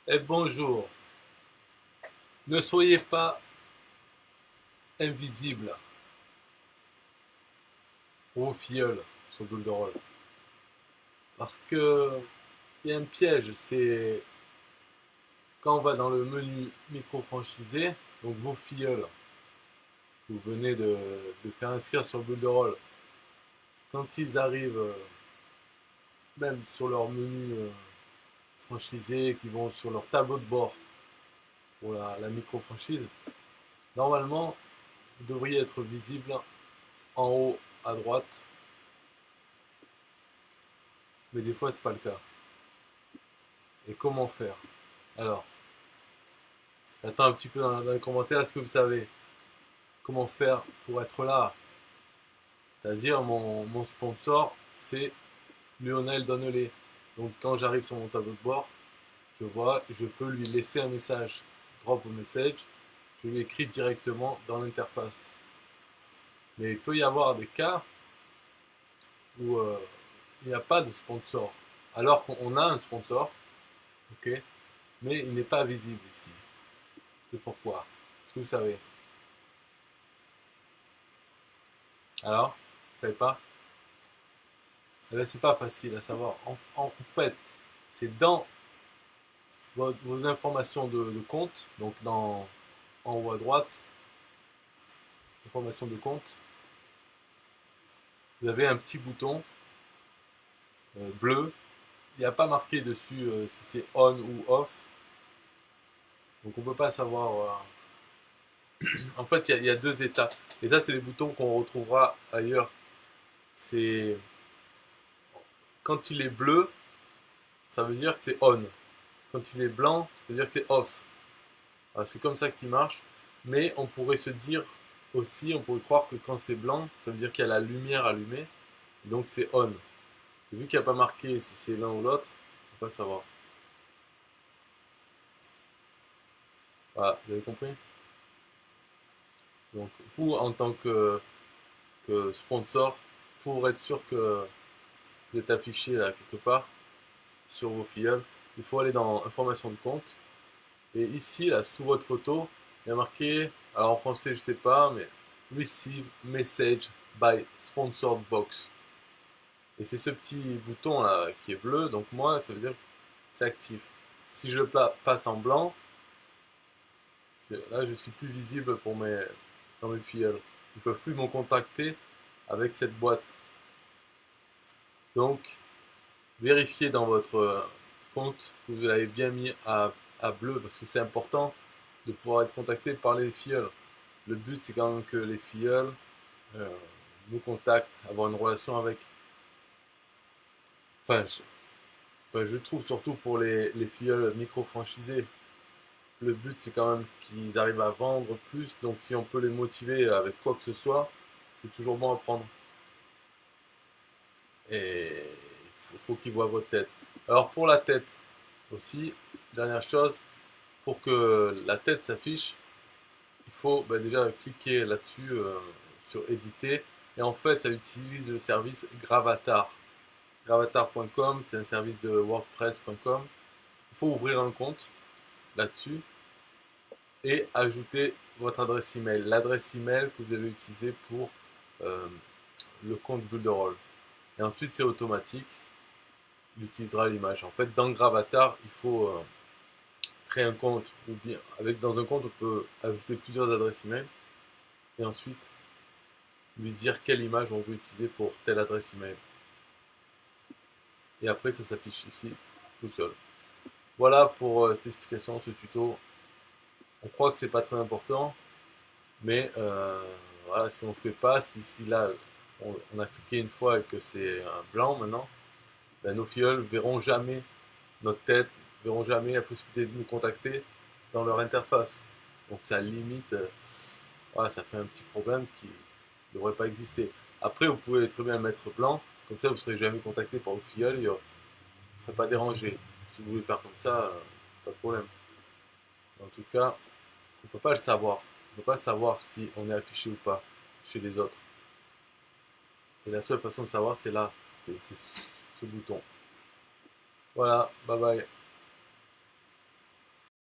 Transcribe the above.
Et bonjour. Ne soyez pas invisible pour vos filleuls sur boule de rôle. Parce que il y a un piège, c'est quand on va dans le menu micro-franchisé, donc vos filleuls, vous venez de faire inscrire sur boule de rôle, quand ils arrivent, même sur leur menu franchisé, qui vont sur leur tableau de bord pour la micro-franchise, normalement, vous devriez être visible en haut à droite, mais des fois, c'est pas le cas. Et comment faire? Alors, j'attends un petit peu dans les commentaires. Est-ce que vous savez comment faire pour être là? C'est-à-dire, mon sponsor, c'est Lionel Donnelly. Donc, quand j'arrive sur mon tableau de bord, je vois, je peux lui laisser un message. Drop a message, je lui écris directement dans l'interface. Mais il peut y avoir des cas où il n'y a pas de sponsor. Alors qu'on a un sponsor, ok, mais il n'est pas visible ici. C'est pourquoi? Est-ce que vous savez? Alors, vous savez pas? Eh ben, c'est pas facile à savoir. En fait, c'est dans vos informations de compte, donc en haut à droite, informations de compte, vous avez un petit bouton bleu. Il n'y a pas marqué dessus si c'est on ou off, donc on ne peut pas savoir. En fait, il y a deux états. Et ça, c'est les boutons qu'on retrouvera ailleurs. C'est quand il est bleu, ça veut dire que c'est on. Quand il est blanc, ça veut dire que c'est off. Voilà, c'est comme ça qu'il marche. Mais on pourrait se dire aussi, on pourrait croire que quand c'est blanc, ça veut dire qu'il y a la lumière allumée. Donc c'est on. Et vu qu'il n'y a pas marqué si c'est l'un ou l'autre, on ne peut pas savoir. Voilà, vous avez compris? Donc vous, en tant que sponsor, pour être sûr que vous êtes affiché là quelque part sur vos filleuls, il faut aller dans information de compte. Et ici, là, sous votre photo, il y a marqué, alors en français je sais pas, mais Receive Message by Sponsored Box. Et c'est ce petit bouton là qui est bleu, donc moi ça veut dire que c'est actif. Si je le passe en blanc, là je suis plus visible dans mes filleuls. Ils ne peuvent plus me contacter avec cette boîte. Donc vérifiez dans votre compte que vous l'avez bien mis à bleu parce que c'est important de pouvoir être contacté par les filleuls. Le but c'est quand même que les filleuls euh, nous contactent, avoir une relation avec. Enfin, je trouve surtout pour les filleuls micro-franchisés, le but c'est quand même qu'ils arrivent à vendre plus, donc si on peut les motiver avec quoi que ce soit, c'est toujours bon à prendre. Et faut qu'ils voient votre tête. Alors pour la tête aussi, dernière chose, pour que la tête s'affiche, il faut déjà cliquer là-dessus sur éditer. Et en fait, ça utilise le service Gravatar. Gravatar.com, c'est un service de WordPress.com. Il faut ouvrir un compte là-dessus et ajouter votre adresse email, l'adresse email que vous avez utilisée pour euh, le compte Builderall. Et ensuite, c'est automatique, il utilisera l'image. En fait, dans Gravatar, il faut créer un compte, ou bien dans un compte, on peut ajouter plusieurs adresses email et ensuite lui dire quelle image on veut utiliser pour telle adresse email. Et après, ça s'affiche ici tout seul. Voilà pour cette explication, ce tuto. On croit que c'est pas très important, mais voilà, si on ne fait pas, si là on a cliqué une fois et que c'est un blanc maintenant, ben, nos filleuls verront jamais notre tête, verront jamais la possibilité de nous contacter dans leur interface. Donc ça limite, voilà, ça fait un petit problème qui ne devrait pas exister. Après, vous pouvez très bien le mettre blanc, comme ça vous ne serez jamais contacté par vos filleuls et vous ne serez pas dérangé. Si vous voulez faire comme ça, pas de problème. En tout cas, on ne peut pas le savoir. On ne peut pas savoir si on est affiché ou pas chez les autres. Et la seule façon de savoir, c'est là, c'est ce bouton. Voilà, bye bye.